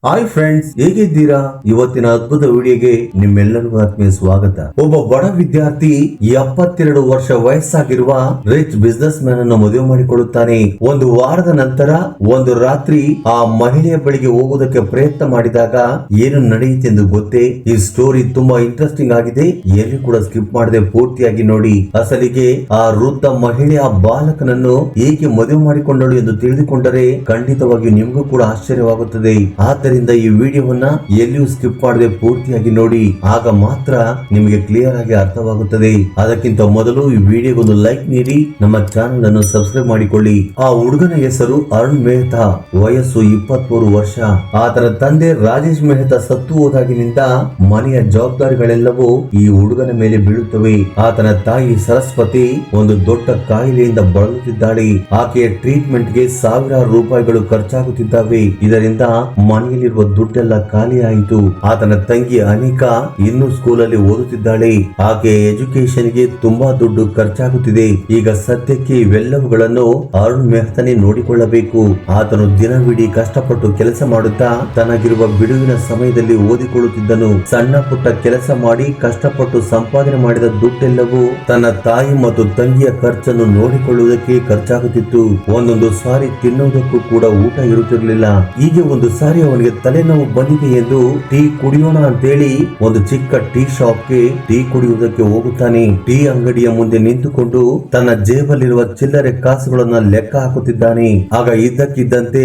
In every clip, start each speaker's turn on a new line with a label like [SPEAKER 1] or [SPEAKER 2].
[SPEAKER 1] Hi friends, ಹೇಗಿದ್ದೀರಾ? ಇವತ್ತಿನ ಅದ್ಭುತ ವಿಡಿಯೋಗೆ ನಿಮ್ಮೆಲ್ಲರಿಗೂ ಆತ್ಮೀಯ ಸ್ವಾಗತ. ಒಬ್ಬ ಬಡ ವಿದ್ಯಾರ್ಥಿ 72 ವರ್ಷ ವಯಸ್ಸಾಗಿರುವ ರಿಚ್ ಬಿಸಿನೆಸ್ ಮ್ಯಾನ್ ಅನ್ನು ಮದುವೆ ಮಾಡಿಕೊಳ್ಳುತ್ತಾನೆ. ಒಂದು ವಾರದ ನಂತರ ಒಂದು ರಾತ್ರಿ ಆ ಮಹಿಳೆಯ ಬಳಿಗೆ ಹೋಗುವುದಕ್ಕೆ ಪ್ರಯತ್ನ ಮಾಡಿದಾಗ ಏನು ನಡೆಯಿತೆಂದು ಗೊತ್ತೇ? ಈ ಸ್ಟೋರಿ ತುಂಬಾ ಇಂಟ್ರೆಸ್ಟಿಂಗ್ ಆಗಿದೆ. ಎಲ್ಲಿ ಕೂಡ ಸ್ಕಿಪ್ ಮಾಡದೆ ಪೂರ್ತಿಯಾಗಿ ನೋಡಿ. ಅಸಲಿಗೆ ಆ ವೃದ್ಧ ಮಹಿಳೆ ಆ ಬಾಲಕನನ್ನು ಏಕೆ ಮದುವೆ ಮಾಡಿಕೊಂಡಳು ಎಂದು ತಿಳಿದುಕೊಂಡರೆ ಖಂಡಿತವಾಗಿಯೂ ನಿಮಗೂ ಕೂಡ ಆಶ್ಚರ್ಯವಾಗುತ್ತದೆ. ಆದ್ದರಿಂದ ಈ ವಿಡಿಯೋವನ್ನ ಎಲ್ಲಿಯೂ ಸ್ಕಿಪ್ ಮಾಡದೆ ಪೂರ್ತಿಯಾಗಿ ನೋಡಿ. ಆಗ ಮಾತ್ರ ನಿಮಗೆ ಕ್ಲಿಯರ್ ಆಗಿ ಅರ್ಥವಾಗುತ್ತದೆ. ಅದಕ್ಕಿಂತ ಮೊದಲು ಈ ವಿಡಿಯೋಗೊಂದು ಲೈಕ್ ನೀಡಿ, ನಮ್ಮ ಚಾನೆಲ್ ಅನ್ನು ಸಬ್ಸ್ಕ್ರೈಬ್ ಮಾಡಿಕೊಳ್ಳಿ. ಆ ಹುಡುಗನ ಹೆಸರು ಅರುಣ್ ಮೆಹ್ತಾ, ವಯಸ್ಸು 23 ವರ್ಷ. ಆತನ ತಂದೆ ರಾಜೇಶ್ ಮೆಹ್ತಾ ಸತ್ತು ಹೋದಾಗಿನಿಂದ ಮನೆಯ ಜವಾಬ್ದಾರಿಗಳೆಲ್ಲವೂ ಈ ಹುಡುಗನ ಮೇಲೆ ಬೀಳುತ್ತವೆ. ಆತನ ತಾಯಿ ಸರಸ್ವತಿ ಒಂದು ದೊಡ್ಡ ಕಾಯಿಲೆಯಿಂದ ಬಳಲುತ್ತಿದ್ದಾಳೆ. ಆಕೆಯ ಟ್ರೀಟ್ಮೆಂಟ್ ಗೆ ಸಾವಿರಾರು ರೂಪಾಯಿಗಳು ಖರ್ಚಾಗುತ್ತಿದ್ದಾವೆ. ಇದರಿಂದ ಮನೆಯಲ್ಲಿರುವ ದುಡ್ಡೆಲ್ಲ ಖಾಲಿ ಆಯಿತು. ಆತನ ತಂಗಿ ಅನಿಕಾ ಇನ್ನೂ ಸ್ಕೂಲಲ್ಲಿ ಓದುತ್ತಿದ್ದಾಳೆ. ಆಕೆ ಎಜುಕೇಶನ್ ಗೆ ತುಂಬಾ ದುಡ್ಡು ಖರ್ಚಾಗುತ್ತಿದೆ. ಈಗ ಸದ್ಯಕ್ಕೆ ಇವೆಲ್ಲವುಗಳನ್ನು ಅರುಣ್ ಮೆಹ್ತಾನೇ ನೋಡಿಕೊಳ್ಳಬೇಕು. ಆತನು ದಿನವಿಡೀ ಕಷ್ಟಪಟ್ಟು ಕೆಲಸ ಮಾಡುತ್ತಾ ತನಗಿರುವ ಬಿಡುವಿನ ಸಮಯದಲ್ಲಿ ಓದಿಕೊಳ್ಳುತ್ತಿದ್ದನು. ಸಣ್ಣ ಪುಟ್ಟ ಕೆಲಸ ಮಾಡಿ ಕಷ್ಟಪಟ್ಟು ಸಂಪಾದನೆ ಮಾಡಿದ ದುಡ್ಡೆಲ್ಲವೂ ತನ್ನ ತಾಯಿ ಮತ್ತು ತಂಗಿಯ ಖರ್ಚನ್ನು ನೋಡಿಕೊಳ್ಳುವುದಕ್ಕೆ ಖರ್ಚಾಗುತ್ತಿತ್ತು. ಒಂದೊಂದು ಸಾರಿ ತಿನ್ನುವುದಕ್ಕೂ ಕೂಡ ಊಟ ಇರುತ್ತಿರಲಿಲ್ಲ. ಹೀಗೆ ಒಂದು ಸಾರಿ ಅವನಿಗೆ ತಲೆನೋವು ಬಂದಿದೆ ಎಂದು ಟೀ ಕುಡಿಯೋಣ ಅಂತೇಳಿ ಒಂದು ಚಿಕ್ಕ ಟೀ ಶಾಪ್ಗೆ ಟೀ ಕುಡಿಯುವುದಕ್ಕೆ ಹೋಗುತ್ತಾನೆ. ಟೀ ಅಂಗಡಿಯ ಮುಂದೆ ನಿಂತುಕೊಂಡು ತನ್ನ ಜೇಬಲ್ಲಿರುವ ಚಿಲ್ಲರೆ ಕಾಸುಗಳನ್ನ ಲೆಕ್ಕ ಹಾಕುತ್ತಿದ್ದಾನೆ. ಆಗ ಇದ್ದಕ್ಕಿದ್ದಂತೆ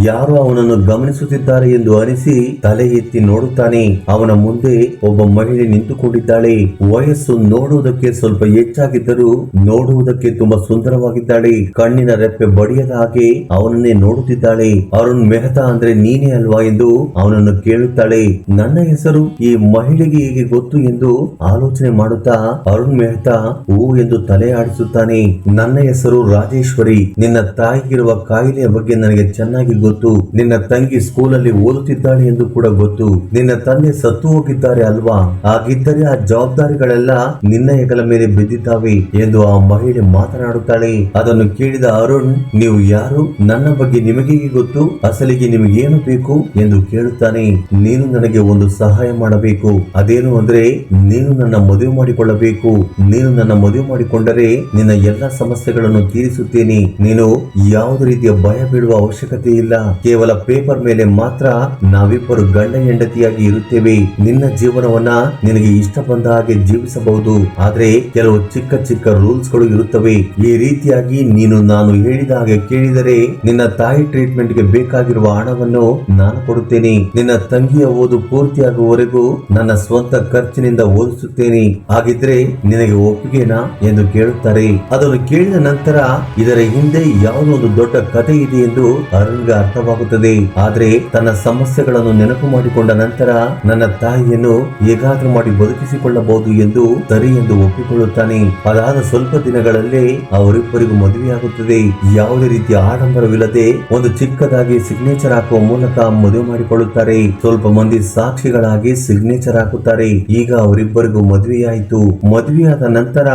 [SPEAKER 1] ಯಾರೋ ಅವನನ್ನು ಗಮನಿಸುತ್ತಿದ್ದಾರೆ ಎಂದು ಅನಿಸಿ ತಲೆ ಎತ್ತಿ ನೋಡುತ್ತಾನೆ. ಅವನ ಮುಂದೆ ಒಬ್ಬ ಮಹಿಳೆ ನಿಂತುಕೊಂಡಿದ್ದಾಳೆ. ವಯಸ್ಸು ನೋಡುವುದಕ್ಕೆ ಸ್ವಲ್ಪ ಹೆಚ್ಚಾಗಿದ್ದರೂ ನೋಡುವುದಕ್ಕೆ ತುಂಬಾ ಸುಂದರವಾಗಿದ್ದಾಳೆ. ಕಣ್ಣಿನ ರೆಪ್ಪೆ ಬಡಿಯದ ಹಾಗೆ ಅವನನ್ನೇ ನೋಡುತ್ತಿದ್ದಾಳೆ. ಅರುಣ್ ಮೆಹ್ತಾ ಅಂದ್ರೆ ನೀನೇ ಅಲ್ವಾ ಎಂದು ಅವನನ್ನು ಕೇಳುತ್ತಾಳೆ. ನನ್ನ ಹೆಸರು ಈ ಮಹಿಳೆಗೆ ಹೇಗೆ ಗೊತ್ತು ಎಂದು ಆಲೋಚನೆ ಮಾಡುತ್ತಾ ಅರುಣ್ ಮೆಹ್ತಾ ಹೂ ಎಂದು ತಲೆ ಆಡಿಸುತ್ತಾನೆ. ನನ್ನ ಹೆಸರು ರಾಜೇಶ್ವರಿ. ನಿನ್ನ ತಾಯಿಗಿರುವ ಕಾಯಿಲೆಯ ಬಗ್ಗೆ ನನಗೆ ಚೆನ್ನಾಗಿ ಗೊತ್ತು. ನಿನ್ನ ತಂಗಿ ಸ್ಕೂಲಲ್ಲಿ ಓದುತ್ತಿದ್ದಾಳೆ ಎಂದು ಕೂಡ ಗೊತ್ತು. ನಿನ್ನ ತಂದೆ ಸತ್ತು ಹೋಗಿದ್ದಾರೆ ಅಲ್ವಾ? ಹಾಗಿದ್ದರೆ ಆ ಜವಾಬ್ದಾರಿಗಳೆಲ್ಲ ನಿನ್ನ ಹೆಗಲ ಮೇಲೆ ಬಿದ್ದಿದ್ದಾವೆ ಎಂದು ಆ ಮಹಿಳೆ ಮಾತನಾಡುತ್ತಾಳೆ. ಅದನ್ನು ಕೇಳಿದ ಅರುಣ್, ನೀವು ಯಾರು? ನನ್ನ ಬಗ್ಗೆ ನಿಮಗೆ ಗೊತ್ತು? ಅಸಲಿಗೆ ನಿಮಗೆ ಏನು ಬೇಕು ಎಂದು ಕೇಳುತ್ತಾನೆ. ನೀನು ನನಗೆ ಒಂದು ಸಹಾಯ ಮಾಡಬೇಕು. ಅದೇನು ಅಂದ್ರೆ ನೀನು ನನ್ನ ಮದುವೆ ಮಾಡಿಕೊಳ್ಳಬೇಕು. ನೀನು ನನ್ನ ಮದುವೆ ಮಾಡಿಕೊಂಡರೆ ನಿನ್ನ ಎಲ್ಲ ಸಮಸ್ಯೆಗಳನ್ನು ತೀರಿಸುತ್ತೇನೆ. ನೀನು ಯಾವುದೇ ರೀತಿಯ ಭಯ ಬೀಳುವ ಅವಶ್ಯಕತೆ ಇಲ್ಲ. ಕೇವಲ ಪೇಪರ್ ಮೇಲೆ ಮಾತ್ರ ನಾವಿಬ್ಬರು ಗಂಡ ಹೆಂಡತಿಯಾಗಿ ಇರುತ್ತೇವೆ. ನಿನ್ನ ಜೀವನವನ್ನ ನಿನಗೆ ಇಷ್ಟ ಬಂದ ಹಾಗೆ ಜೀವಿಸಬಹುದು. ಆದ್ರೆ ಕೆಲವು ಚಿಕ್ಕ ಚಿಕ್ಕ ರೂಲ್ಸ್ ಗಳು ಇರುತ್ತವೆ. ಈ ರೀತಿಯಾಗಿ ನೀನು ನಾನು ಹೇಳಿದ ಹಾಗೆ ಕೇಳಿದರೆ ನಿನ್ನ ತಾಯಿ ಟ್ರೀಟ್ಮೆಂಟ್ ಗೆ ಬೇಕಾಗಿರುವ ಹಣವನ್ನು ನಾನು ಕೊಡುತ್ತೇನೆ. ನಿನ್ನ ತಂಗಿಯ ಓದು ಪೂರ್ತಿಯಾಗುವವರೆಗೂ ನನ್ನ ಸ್ವಂತ ಖರ್ಚಿನಿಂದ ಓದಿಸುತ್ತೇನೆ. ಹಾಗಿದ್ರೆ ನಿನಗೆ ಒಪ್ಪಿಗೆನಾ ಎಂದು ಕೇಳುತ್ತಾರೆ. ಅದನ್ನು ಕೇಳಿದ ನಂತರ ಇದರ ಹಿಂದೆ ಯಾವುದೋ ಒಂದು ದೊಡ್ಡ ಕಥೆ ಇದೆ ಎಂದು ಅರುಣ್ಗೆ ಅರ್ಥವಾಗುತ್ತದೆ. ಆದ್ರೆ ತನ್ನ ಸಮಸ್ಯೆಗಳನ್ನು ನೆನಪು ಮಾಡಿಕೊಂಡ ನಂತರ ನನ್ನ ತಾಯಿಯನ್ನು ಹೇಗಾದ್ರೂ ಮಾಡಿ ಬದುಕಿಸಿಕೊಳ್ಳಬಹುದು ಎಂದು ಸರಿ ಎಂದು ಒಪ್ಪಿಕೊಳ್ಳುತ್ತಾನೆ. ಅದಾದ ಸ್ವಲ್ಪ ದಿನಗಳಲ್ಲೇ ಅವರಿಬ್ಬರಿಗೂ ಮದುವೆಯಾಗುತ್ತದೆ. ಯಾವುದೇ ರೀತಿಯ ಆಡಂಬರವಿಲ್ಲದೆ ಒಂದು ಚಿಕ್ಕದಾಗಿ ಸಿಗ್ನೇಚರ್ ಹಾಕುವ ಮೂಲಕ ಮದುವೆ ಮಾಡಿಕೊಳ್ಳುತ್ತಾರೆ. ಸ್ವಲ್ಪ ಮಂದಿ ಸಾಕ್ಷಿಗಳಾಗಿ ಸಿಗ್ನೇಚರ್ ಹಾಕುತ್ತಾರೆ. ಈಗ ಅವರಿಬ್ಬರಿಗೂ ಮದುವೆಯಾಯಿತು. ಮದುವೆಯಾದ ನಂತರ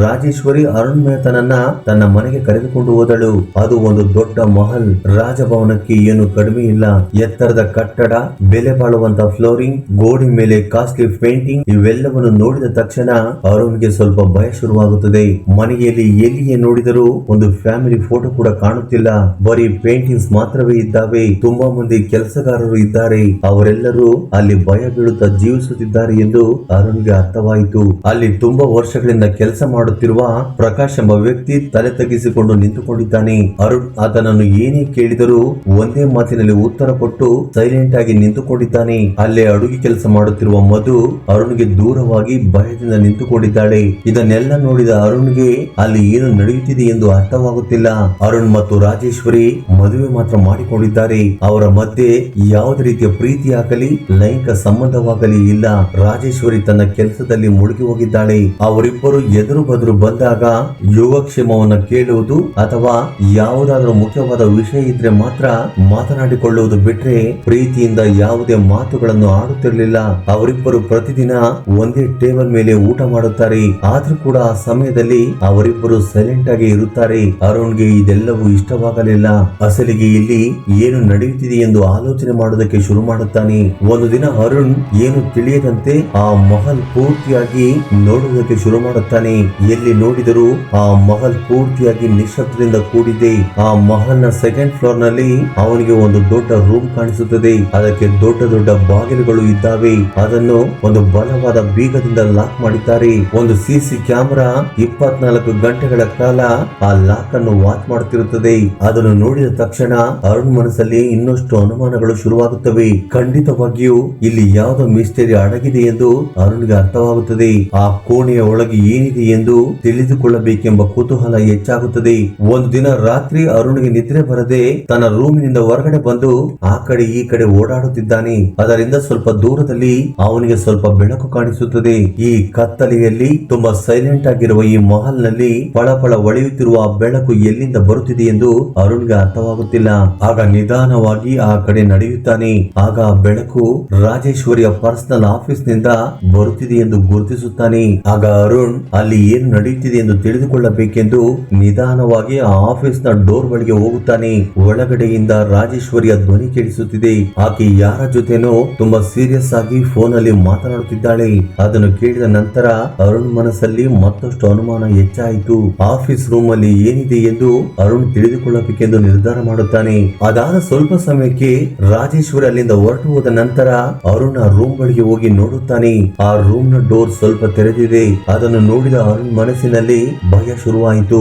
[SPEAKER 1] ರಾಜೇಶ್ವರಿ ಅರುಣ್ ಮೆಹ್ತಾನನ್ನ ತನ್ನ ಮನೆಗೆ ಕರೆದುಕೊಂಡು ಹೋದಳು. ಅದು ಒಂದು ದೊಡ್ಡ ಮಹಲ್. ರಾಜಭವನಕ್ಕೆ ಏನು ಕಡಿಮೆ ಇಲ್ಲ. ಎತ್ತರದ ಕಟ್ಟಡ, ಬೆಲೆ ಬಾಳುವಂತ ಫ್ಲೋರಿಂಗ್, ಗೋಡೆ ಮೇಲೆ ಕಾಸ್ಟ್ಲಿ ಪೇಂಟಿಂಗ್, ಇವೆಲ್ಲವನ್ನು ನೋಡಿದ ತಕ್ಷಣ ಅರುಣ್ಗೆ ಸ್ವಲ್ಪ ಭಯ ಶುರುವಾಗುತ್ತದೆ. ಮನೆಯಲ್ಲಿ ಎಲ್ಲಿಯೇ ನೋಡಿದರೂ ಒಂದು ಫ್ಯಾಮಿಲಿ ಫೋಟೋ ಕೂಡ ಕಾಣುತ್ತಿಲ್ಲ. ಬರೀ ಪೇಂಟಿಂಗ್ಸ್ ಮಾತ್ರವೇ ಇದ್ದಾವೆ. ತುಂಬಾ ಮಂದಿ ಕೆಲಸಗಾರರು ಇದ್ದಾರೆ. ಅವರೆಲ್ಲರೂ ಅಲ್ಲಿ ಭಯ ಬೀಳುತ್ತಾ ಜೀವಿಸುತ್ತಿದ್ದಾರೆ ಎಂದು ಅರುಣ್ಗೆ ಅರ್ಥವಾಯಿತು. ಅಲ್ಲಿ ತುಂಬಾ ವರ್ಷಗಳಿಂದ ಕೆಲಸ ಮಾಡುತ್ತಿರುವ ಪ್ರಕಾಶ್ ಎಂಬ ವ್ಯಕ್ತಿ ತಲೆ ತಗ್ಗಿಸಿಕೊಂಡು ನಿಂತುಕೊಂಡಿದ್ದಾನೆ. ಅರುಣ್ ಆತನನ್ನು ಏನೇ ಕೇಳಿದರೂ ಒಂದೇ ಮಾತಿನಲ್ಲಿ ಉತ್ತರ ಕೊಟ್ಟು ಸೈಲೆಂಟ್ ಆಗಿ ನಿಂತುಕೊಂಡಿದ್ದಾನೆ. ಅಲ್ಲೇ ಅಡುಗೆ ಕೆಲಸ ಮಾಡುತ್ತಿರುವ ಮಧು ಅರುಣ್ಗೆ ದೂರವಾಗಿ ಭಯದಿಂದ ನಿಂತುಕೊಂಡಿದ್ದಾಳೆ. ಇದನ್ನೆಲ್ಲ ನೋಡಿದ ಅರುಣ್ಗೆ ಅಲ್ಲಿ ಏನು ನಡೆಯುತ್ತಿದೆ ಎಂದು ಅರ್ಥವಾಗುತ್ತಿಲ್ಲ. ಅರುಣ್ ಮತ್ತು ರಾಜೇಶ್ವರಿ ಮದುವೆ ಮಾತ್ರ ಮಾಡಿಕೊಂಡಿದ್ದಾರೆ. ಅವರ ಮಧ್ಯೆ ಯಾವುದೇ ರೀತಿಯ ಪ್ರೀತಿ ಆಗಲಿ ಲೈಂಗಿಕ ಸಂಬಂಧವಾಗಲಿ ಇಲ್ಲ. ರಾಜೇಶ್ವರಿ ತನ್ನ ಕೆಲಸದಲ್ಲಿ ಮುಳುಗಿ ಹೋಗಿದ್ದಾಳೆ. ಅವರಿಬ್ಬರು ಎದುರು ಬದುರು ಬಂದಾಗ ಯೋಗಕ್ಷೇಮವನ್ನು ಕೇಳುವುದು ಅಥವಾ ಯಾವುದಾದ್ರೂ ಮುಖ್ಯವಾದ ವಿಷಯ ಇದ್ರೆ ಮಾತ್ರ ಮಾತನಾಡಿಕೊಳ್ಳುವುದು ಬಿಟ್ರೆ ಪ್ರೀತಿಯಿಂದ ಯಾವುದೇ ಮಾತುಗಳನ್ನು ಆಡುತ್ತಿರಲಿಲ್ಲ. ಅವರಿಬ್ಬರು ಪ್ರತಿದಿನ ಒಂದೇ ಟೇಬಲ್ ಮೇಲೆ ಊಟ ಮಾಡುತ್ತಾರೆ. ಆದ್ರೂ ಕೂಡ ಆ ಸಮಯದಲ್ಲಿ ಅವರಿಬ್ಬರು ಸೈಲೆಂಟ್ ಆಗಿ ಇರುತ್ತಾರೆ. ಅರುಣ್ಗೆ ಇದೆಲ್ಲವೂ ಇಷ್ಟವಾಗಲಿಲ್ಲ. ಅಸಲಿಗೆ ಇಲ್ಲಿ ಏನು ನಡೆಯುತ್ತಿದೆ ಎಂದು ಆಲೋಚನೆ ಯೋಚನೆ ಮಾಡೋದಕ್ಕೆ ಶುರು ಮಾಡುತ್ತಾನೆ. ಒಂದು ದಿನ ಅರುಣ್ ಏನು ತಿಳಿಯದಂತೆ ಆ ಮಹಲ್ ಪೂರ್ತಿಯಾಗಿ ನೋಡುವುದಕ್ಕೆ ಶುರು ಮಾಡುತ್ತಾನೆ. ಎಲ್ಲಿ ನೋಡಿದರೂ ಆ ಮಹಲ್ ಪೂರ್ತಿಯಾಗಿ ನಿಶಬ್ದದಿಂದ ಕೂಡಿದೆ. ಆ ಮಹಲ್ ನ ಸೆಕೆಂಡ್ ಫ್ಲೋರ್ ನಲ್ಲಿ ಅವನಿಗೆ ಒಂದು ದೊಡ್ಡ ರೂಮ್ ಕಾಣಿಸುತ್ತದೆ. ಅದಕ್ಕೆ ದೊಡ್ಡ ದೊಡ್ಡ ಬಾಗಿಲುಗಳು ಇದ್ದಾವೆ. ಅದನ್ನು ಒಂದು ಬಲವಾದ ಬೀಗದಿಂದ ಲಾಕ್ ಮಾಡಿದ್ದಾರೆ. ಒಂದು ಸಿಸಿ ಕ್ಯಾಮೆರಾ 24 ಗಂಟೆಗಳ ಕಾಲ ಆ ಲಾಕ್ ಅನ್ನು ವಾಚ್ ಮಾಡುತ್ತಿರುತ್ತದೆ. ಅದನ್ನು ನೋಡಿದ ತಕ್ಷಣ ಅರುಣ್ ಮನಸ್ಸಲ್ಲಿ ಇನ್ನಷ್ಟು ಅನುಮಾನಗಳು ಶುರುವಾಗುತ್ತವೆ. ಖಂಡಿತವಾಗಿಯೂ ಇಲ್ಲಿ ಯಾವುದೋ ಮಿಸ್ಟರಿ ಅಡಗಿದೆ ಎಂದು ಅರುಣ್ಗೆ ಅರ್ಥವಾಗುತ್ತದೆ. ಆ ಕೋಣೆಯ ಒಳಗೆ ಏನಿದೆ ಎಂದು ತಿಳಿದುಕೊಳ್ಳಬೇಕೆಂಬ ಕುತೂಹಲ ಹೆಚ್ಚಾಗುತ್ತದೆ. ಒಂದು ದಿನ ರಾತ್ರಿ ಅರುಣ್ಗೆ ನಿದ್ರೆ ಬರದೆ ತನ್ನ ರೂಮಿನಿಂದ ಹೊರಗಡೆ ಬಂದು ಆ ಕಡೆ ಈ ಕಡೆ ಓಡಾಡುತ್ತಿದ್ದಾನೆ. ಅದರಿಂದ ಸ್ವಲ್ಪ ದೂರದಲ್ಲಿ ಅವನಿಗೆ ಸ್ವಲ್ಪ ಬೆಳಕು ಕಾಣಿಸುತ್ತದೆ. ಈ ಕತ್ತಲೆಯಲ್ಲಿ ತುಂಬಾ ಸೈಲೆಂಟ್ ಆಗಿರುವ ಈ ಮಹಲ್ ನಲ್ಲಿ ಪಳಪಳ ಹೊಳೆಯುತ್ತಿರುವ ಬೆಳಕು ಎಲ್ಲಿಂದ ಬರುತ್ತಿದೆ ಎಂದು ಅರುಣ್ಗೆ ಅರ್ಥವಾಗುತ್ತಿಲ್ಲ. ಆಗ ನಿಧಾನವಾಗಿ ಆ ಕಡೆ ನಡೆಯುತ್ತಾನೆ. ಆಗ ಆ ಬೆಳಕು ರಾಜೇಶ್ವರಿಯ ಪರ್ಸನಲ್ ಆಫೀಸ್ ನಿಂದ ಬರುತ್ತಿದೆ ಎಂದು ಗುರುತಿಸುತ್ತಾನೆ. ಆಗ ಅರುಣ್ ಅಲ್ಲಿ ಏನು ನಡೆಯುತ್ತಿದೆ ಎಂದು ತಿಳಿದುಕೊಳ್ಳಬೇಕೆಂದು ನಿಧಾನವಾಗಿ ಆ ಆಫೀಸ್ ನ ಡೋರ್ ಬಳಿಗೆ ಹೋಗುತ್ತಾನೆ. ಒಳಗಡೆಯಿಂದ ರಾಜೇಶ್ವರಿಯ ಧ್ವನಿ ಕೇಳಿಸುತ್ತಿದೆ. ಆಕೆ ಯಾರ ಜೊತೆನೋ ತುಂಬಾ ಸೀರಿಯಸ್ ಆಗಿ ಫೋನ್ ಅಲ್ಲಿ ಮಾತನಾಡುತ್ತಿದ್ದಾಳೆ. ಅದನ್ನು ಕೇಳಿದ ನಂತರ ಅರುಣ್ ಮನಸ್ಸಲ್ಲಿ ಮತ್ತಷ್ಟು ಅನುಮಾನ ಹೆಚ್ಚಾಯಿತು. ಆಫೀಸ್ ರೂಮ್ ಅಲ್ಲಿ ಏನಿದೆ ಎಂದು ಅರುಣ್ ತಿಳಿದುಕೊಳ್ಳಬೇಕೆಂದು ನಿರ್ಧಾರ ಮಾಡುತ್ತಾನೆ. ಅದಾದ ಸ್ವಲ್ಪ ಸಮಯಕ್ಕೆ ರಾಜೇಶ್ವರಿ ಅಲ್ಲಿಂದ ಹೊರಟು ಹೋದ ನಂತರ ಅರುಣ್ ಆ ರೂಮ್ ಬಳಿಗೆ ಹೋಗಿ ನೋಡುತ್ತಾನೆ. ಆ ರೂಮ್ ನ ಡೋರ್ ಸ್ವಲ್ಪ ತೆರೆದಿದೆ. ಅದನ್ನು ನೋಡಿದ ಅರುಣ್ ಮನಸ್ಸಿನಲ್ಲಿ ಭಯ ಶುರುವಾಯಿತು.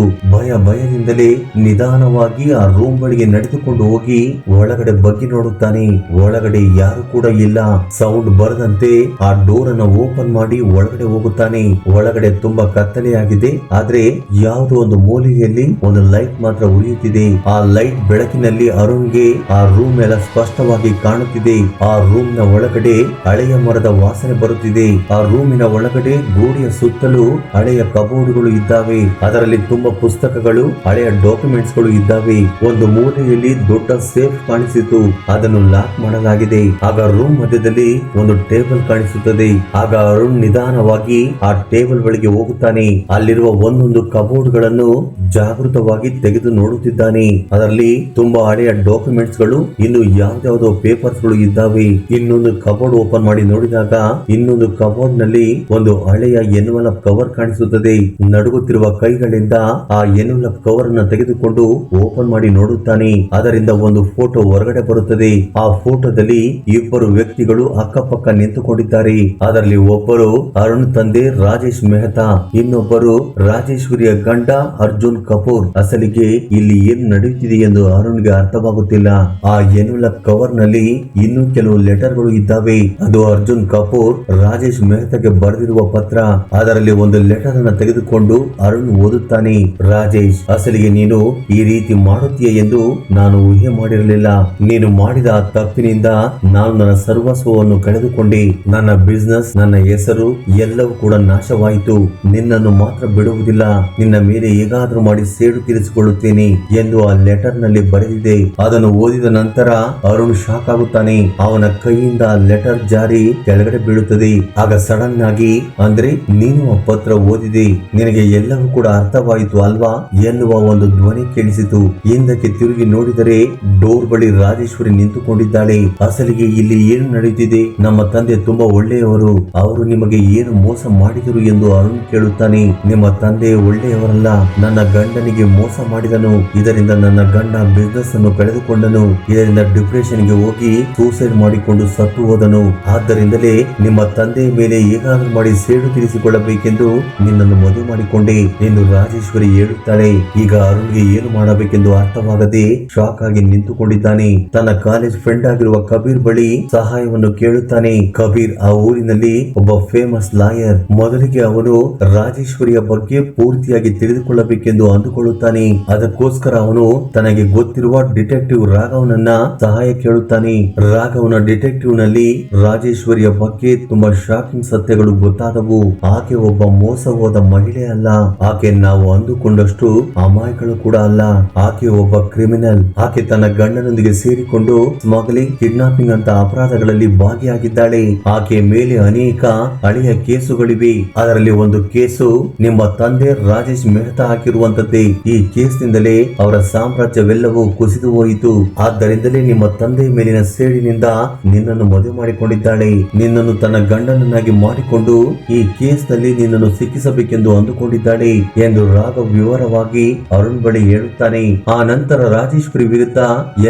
[SPEAKER 1] ಭಯದಿಂದಲೇ ನಿಧಾನವಾಗಿ ಆ ರೂಮ್ ಬಳಿಗೆ ನಡೆದುಕೊಂಡು ಹೋಗಿ ಒಳಗಡೆ ಬಗ್ಗಿ ನೋಡುತ್ತಾನೆ. ಒಳಗಡೆ ಯಾರು ಕೂಡ ಇಲ್ಲ. ಸೌಂಡ್ ಬರದಂತೆ ಆ ಡೋರ್ ಅನ್ನು ಓಪನ್ ಮಾಡಿ ಒಳಗಡೆ ಹೋಗುತ್ತಾನೆ. ಒಳಗಡೆ ತುಂಬಾ ಕತ್ತಲೆಯಾಗಿದೆ. ಆದ್ರೆ ಯಾವುದೋ ಒಂದು ಮೂಲೆಯಲ್ಲಿ ಒಂದು ಲೈಟ್ ಮಾತ್ರ ಉಳಿಯುತ್ತಿದೆ. ಆ ಲೈಟ್ ಬೆಳಕಿನಲ್ಲಿ ಅರುಣ್ಗೆ ಆ ರೂಮ್ ಎಲ್ಲ ಸ್ಪಷ್ಟವಾಗಿ ಕಾಣುತ್ತಿದೆ. ಆ ರೂಮ್ ನ ಒಳಗಡೆ ಹಳೆಯ ಮರದ ವಾಸನೆ ಬರುತ್ತಿದೆ. ಆ ರೂಮಿನ ಒಳಗಡೆ ಗೋಡೆಯ ಸುತ್ತಲೂ ಹಳೆಯ ಕಬೋರ್ಡ್ಗಳು ಇದ್ದಾವೆ. ಅದರಲ್ಲಿ ತುಂಬಾ ಪುಸ್ತಕಗಳು, ಹಳೆಯ ಡಾಕ್ಯುಮೆಂಟ್ಸ್ ಗಳು ಇದ್ದಾವೆ. ಒಂದು ಮೂಲೆಯಲ್ಲಿ ದೊಡ್ಡ ಸೇಫ್ ಕಾಣಿಸಿತು. ಅದನ್ನು ಲಾಕ್ ಮಾಡಲಾಗಿದೆ. ಆಗ ರೂಮ್ ಮಧ್ಯದಲ್ಲಿ ಒಂದು ಟೇಬಲ್ ಕಾಣಿಸುತ್ತದೆ. ಆಗ ಅರುಣ್ ನಿಧಾನವಾಗಿ ಆ ಟೇಬಲ್ ಬಳಿಗೆ ಹೋಗುತ್ತಾನೆ. ಅಲ್ಲಿರುವ ಒಂದೊಂದು ಕಬೋರ್ಡ್ ಗಳನ್ನು ಜಾಗೃತವಾಗಿ ತೆಗೆದು ನೋಡುತ್ತಿದ್ದಾನೆ. ಅದರಲ್ಲಿ ತುಂಬಾ ಹಳೆಯ ಡಾಕ್ಯುಮೆಂಟ್ಸ್ ಗಳು, ಇನ್ನು ಯಾವ್ದಾವುದೋ ಪೇಪರ್ಸ್ ಗಳು ಇದ್ದಾವೆ. ಇನ್ನೊಂದು ಕಬೋರ್ಡ್ ಓಪನ್ ಮಾಡಿ ನೋಡಿದಾಗ ಇನ್ನೊಂದು ಕಬೋರ್ಡ್ ನಲ್ಲಿ ಒಂದು ಹಳೆಯ ಎನ್ವಲಪ್ ಕವರ್ ಕಾಣಿಸುತ್ತದೆ. ನಡುಗುತ್ತಿರುವ ಕೈಗಳಿಂದ ಆ ಎನ್ವಲಪ್ ಕವರ್ ಅನ್ನು ತೆಗೆದುಕೊಂಡು ಓಪನ್ ಮಾಡಿ ನೋಡುತ್ತಾನೆ. ಅದರಿಂದ ಒಂದು ಫೋಟೋ ಹೊರಗಡೆ ಬರುತ್ತದೆ. ಆ ಫೋಟೋದಲ್ಲಿ ಇಬ್ಬರು ವ್ಯಕ್ತಿಗಳು ಅಕ್ಕಪಕ್ಕ ನಿಂತುಕೊಂಡಿದ್ದಾರೆ. ಅದರಲ್ಲಿ ಒಬ್ಬರು ಅರುಣ್ ತಂದೆ ರಾಜೇಶ್ ಮೆಹ್ತಾ, ಇನ್ನೊಬ್ಬರು ರಾಜೇಶ್ವರಿಯ ಗಂಡ ಅರ್ಜುನ್ ಕಪೂರ್. ಅಸಲಿಗೆ ಇಲ್ಲಿ ಏನು ನಡೆಯುತ್ತಿದೆ ಎಂದು ಅರುಣ್ಗೆ ಅರ್ಥವಾಗುತ್ತಿಲ್ಲ. ಆ ಎನ್ವಲಪ್ ಕವರ್ ನಲ್ಲಿ ಇನ್ನೂ ಕೆಲವು ಲೆಟರ್ ಗಳು ಇದ್ದಾವೆ. ಅದು ಅರ್ಜುನ್ ಕಪೂರ್ ರಾಜೇಶ್ ಮೆಹ್ತಾಗೆ ಬರೆದಿರುವ ಪತ್ರ. ಅದರಲ್ಲಿ ಒಂದು ಲೆಟರ್ ಅನ್ನು ತೆಗೆದುಕೊಂಡು ಅರುಣ್ ಓದುತ್ತಾನೆ. ರಾಜೇಶ್, ಅಸಲಿಗೆ ನೀನು ಈ ರೀತಿ ಮಾಡುತ್ತೀಯ ಎಂದು ನಾನು ಊಹೆ ಮಾಡಿರಲಿಲ್ಲ. ನೀನು ಮಾಡಿದ ಆ ತಪ್ಪಿನಿಂದ ನಾನು ನನ್ನ ಸರ್ವಸ್ವವನ್ನು ಕಳೆದುಕೊಂಡೆ. ನನ್ನ ಬಿಸಿನೆಸ್, ನನ್ನ ಹೆಸರು ಎಲ್ಲವೂ ಕೂಡ ನಾಶವಾಯಿತು. ನಿನ್ನನ್ನು ಮಾತ್ರ ಬಿಡುವುದಿಲ್ಲ. ನಿನ್ನ ಮೇಲೆ ಹೇಗಾದ್ರೂ ಮಾಡಿ ಸೇಡು ತೀರಿಸಿಕೊಳ್ಳುತ್ತೇನೆ ಎಂದು ಆ ಲೆಟರ್ ನಲ್ಲಿ ಬರೆದಿದೆ. ಅದನ್ನು ಓದಿದ ನಂತರ ಅರುಣ್ ಶಾಕ್ ಆಗುತ್ತಾನೆ. ಅವನ ಕೈಯಿಂದ ಆ ಲೆಟರ್ ಜಾರಿ ಕೆಳಗಡೆ ಬೀಳುತ್ತದೆ. ಆಗ ಸಡನ್ ಆಗಿ, ಅಂದ್ರೆ ನೀನು ಆ ಪತ್ರ ಓದಿದೆ, ನಿನಗೆ ಎಲ್ಲವೂ ಕೂಡ ಅರ್ಥವಾಯಿತು ಅಲ್ವಾ ಎನ್ನುವ ಒಂದು ಧ್ವನಿ ಕೇಳಿಸಿತು. ಹಿಂದಕ್ಕೆ ತಿರುಗಿ ನೋಡಿದರೆ ಡೋರ್ ಬಳಿ ರಾಜೇಶ್ವರಿ ನಿಂತುಕೊಂಡಿದ್ದಾಳೆ. ಅಸಲಿಗೆ ಇಲ್ಲಿ ಏನು ನಡೆಯುತ್ತಿದೆ? ನಮ್ಮ ತಂದೆ ತುಂಬಾ ಒಳ್ಳೆಯವರು, ಅವರು ನಿಮಗೆ ಏನು ಮೋಸ ಮಾಡಿದರು ಎಂದು ಅರುಣ್ ಕೇಳುತ್ತಾನೆ. ನಿಮ್ಮ ತಂದೆ ಒಳ್ಳೆಯವರಲ್ಲ, ನನ್ನ ಗಂಡನಿಗೆ ಮೋಸ ಮಾಡಿದನು. ಇದರಿಂದ ನನ್ನ ಗಂಡ ಬಿಸಿನೆಸ್ ಅನ್ನು ಕಳೆದುಕೊಂಡನು. ಇದರಿಂದ ಡಿಪ್ರೆಷನ್ ಗೆ ಹೋಗಿ ಸೂಸೈಡ್ ಮಾಡಿಕೊಂಡು ಸತ್ತು ಹೋದನು. ಆದ್ದರಿಂದಲೇ ನಿಮ್ಮ ತಂದೆಯ ಮೇಲೆ ಹೇಗಾದ್ರೂ ಮಾಡಿ ಸೇಡು ತೀರಿಸಿಕೊಳ್ಳಬೇಕೆಂದು ನಿನ್ನನ್ನು ಮದುವೆ ಮಾಡಿಕೊಂಡೆ ಎಂದು ರಾಜೇಶ್ವರಿ ಹೇಳುತ್ತಾಳೆ. ಈಗ ಅರುಣ್ಗೆ ಏನು ಮಾಡಬೇಕೆಂದು ಅರ್ಥವಾಗದೆ ಶಾಕ್ ಆಗಿ ನಿಂತುಕೊಂಡಿದ್ದಾನೆ. ತನ್ನ ಕಾಲೇಜ್ ಫ್ರೆಂಡ್ ಆಗಿರುವ ಕಬೀರ್ ಬಳಿ ಸಹಾಯವನ್ನು ಕೇಳುತ್ತಾನೆ. ಕಬೀರ್ ಆ ಊರಿನಲ್ಲಿ ಒಬ್ಬ ಫೇಮಸ್ ಲಾಯರ್. ಮೊದಲಿಗೆ ಅವನು ರಾಜೇಶ್ವರಿಯ ಬಗ್ಗೆ ಪೂರ್ತಿಯಾಗಿ ತಿಳಿದುಕೊಳ್ಳಬೇಕೆಂದು ಅಂದುಕೊಳ್ಳುತ್ತಾನೆ. ಅದಕ್ಕೋಸ್ಕರ ಅವನು ತನಗೆ ಗೊತ್ತಿರುವ ಡಿಟೆಕ್ಟಿವ್ ರಾಘವನನ್ನ ಸಹಾಯ ಕೇಳುತ್ತಾನೆ. ರಾಘವನ ಡಿಟೆಕ್ಟಿವ್ ನಲ್ಲಿ ರಾಜೇಶ್ವರಿಯ ಬಗ್ಗೆ ತುಂಬಾ ಶಾಕಿಂಗ್ ಸತ್ಯಗಳು ಗೊತ್ತಾದವು. ಆಕೆ ಒಬ್ಬ ಮೋಸ ಹೋದ ಮಹಿಳೆ ಅಲ್ಲ. ಆಕೆ ನಾವು ಅಂದುಕೊಂಡಷ್ಟು ಅಮಾಯಕಳು ಕೂಡ ಅಲ್ಲ. ಆಕೆ ಒಬ್ಬ ಕ್ರಿಮಿನಲ್. ಆಕೆ ತನ್ನ ಗಂಡನೊಂದಿಗೆ ಸೇರಿಕೊಂಡು ಸ್ಮಗ್ಲಿಂಗ್, ಕಿಡ್ನಾಪಿಂಗ್ ಅಂತ ಅಪರಾಧಗಳಲ್ಲಿ ಭಾಗಿಯಾಗಿದ್ದಾಳೆ. ಆಕೆ ಮೇಲೆ ಅನೇಕ ಹಳೆಯ ಕೇಸುಗಳಿವೆ. ಅದರಲ್ಲಿ ಒಂದು ಕೇಸು ನಿಮ್ಮ ತಂದೆ ರಾಜೇಶ್ ಮೆಹ್ತಾ ಹಾಕಿರುವಂತದ್ದೇ. ಈ ಕೇಸ್ ನಿಂದಲೇ ಅವರ ಸಾಮ್ರಾಜ್ಯವೆಲ್ಲವೂ ಕುಸಿದು ಹೋಯಿತು. ಆದ್ದರಿಂದಲೇ ನಿಮ್ಮ ತಂದೆ ತಂದೆ ಮೇಲಿನ ಸೇಡಿನಿಂದ ನಿನ್ನನ್ನು ಮದುವೆ ಮಾಡಿಕೊಂಡಿದ್ದಾಳೆ. ನಿನ್ನನ್ನು ತನ್ನ ಗಂಡನನ್ನಾಗಿ ಮಾಡಿಕೊಂಡು ಈ ಕೇಸ್ ನಲ್ಲಿ ನಿನ್ನನ್ನು ಸಿಕ್ಕಿಸಬೇಕೆಂದು ಅಂದುಕೊಂಡಿದ್ದಾಳೆ ಎಂದು ರಾಘವ್ ವಿವರವಾಗಿ ಅರುಣ್ ಬಳಿ ಹೇಳುತ್ತಾನೆ. ಆ ನಂತರ ರಾಜೇಶ್ವರಿ ವಿರುದ್ಧ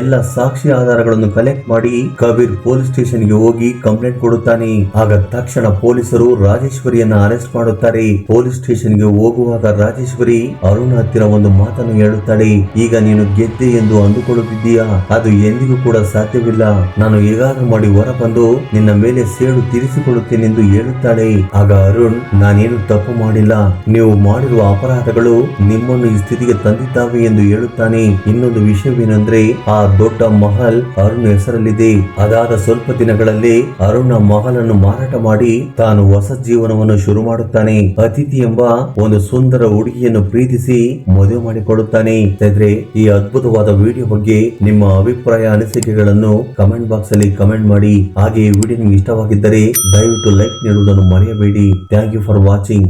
[SPEAKER 1] ಎಲ್ಲ ಸಾಕ್ಷಿ ಆಧಾರಗಳನ್ನು ಕಲೆಕ್ಟ್ ಮಾಡಿ ಕಬೀರ್ ಪೊಲೀಸ್ ಸ್ಟೇಷನ್ ಗೆ ಹೋಗಿ ಕಂಪ್ಲೇಂಟ್ ಕೊಡುತ್ತಾನೆ. ಆಗ ತಕ್ಷಣ ಪೊಲೀಸರು ರಾಜೇಶ್ವರಿಯನ್ನ ಅರೆಸ್ಟ್ ಮಾಡುತ್ತಾರೆ. ಪೊಲೀಸ್ ಸ್ಟೇಷನ್ ಗೆ ಹೋಗುವಾಗ ರಾಜೇಶ್ವರಿ ಅರುಣ್ ಹತ್ತಿರ ಒಂದು ಮಾತನ್ನು ಹೇಳುತ್ತಾಳೆ. ಈಗ ನೀನು ಗೆದ್ದೆ ಎಂದು ಅಂದುಕೊಳ್ಳುತ್ತಿದ್ದೀಯಾ? ಅದು ಎಂದಿಗೂ ಕೂಡ ಸಾಧ್ಯವಿಲ್ಲ. ನಾನು ಹೇಗಾದ್ರೂ ಮಾಡಿ ಹೊರ ಬಂದು ನಿನ್ನ ಮೇಲೆ ಸೇಡು ತೀರಿಸಿಕೊಳ್ಳುತ್ತೇನೆಂದು ಹೇಳುತ್ತಾಳೆ. ಆಗ ಅರುಣ್, ನಾನೇನು ತಪ್ಪು ಮಾಡಿಲ್ಲ, ನೀವು ಮಾಡಿರುವ ಅಪರಾಧಗಳು ನಿಮ್ಮನ್ನು ಈ ಸ್ಥಿತಿಗೆ ತಂದಿದ್ದಾವೆ ಎಂದು ಹೇಳುತ್ತಾನೆ. ಇನ್ನೊಂದು ವಿಷಯವೇನೆಂದ್ರೆ ಆ ದೊಡ್ಡ ಮಹಲ್ ಅರುಣ್ ಹೆಸರಲ್ಲಿದೆ. ಅದಾದ ಸ್ವಲ್ಪ ದಿನಗಳಲ್ಲಿ ಅರುಣ್ ಮಹಲನ್ನು ಮಾರಾಟ ಮಾಡಿ ತಾನು ಹೊಸ ಜೀವನವನ್ನು ಶುರು ಮಾಡುತ್ತಾನೆ. ಅತಿಥಿ ಎಂಬ ಒಂದು ಸುಂದರ ಹುಡುಗಿಯನ್ನು ಪ್ರೀತಿಸಿ ಮದುವೆ ಮಾಡಿಕೊಳ್ಳುತ್ತಾನೆ. ಈ ಅದ್ಭುತವಾದ ವಿಡಿಯೋ ಬಗ್ಗೆ ನಿಮ್ಮ ಅಭಿಪ್ರಾಯ ಅನಿಸಿಕೆಗಳನ್ನು ಕಮೆಂಟ್ ಬಾಕ್ಸ್ ಅಲ್ಲಿ ಕಮೆಂಟ್ ಮಾಡಿ. ಹಾಗೆ ಈ ವಿಡಿಯೋ ನಿಮಗೆ ಇಷ್ಟವಾಗಿದ್ದರೆ ದಯವಿಟ್ಟು ಲೈಕ್ ನೀಡುವುದನ್ನು ಮರೆಯಬೇಡಿ. Thank you for watching.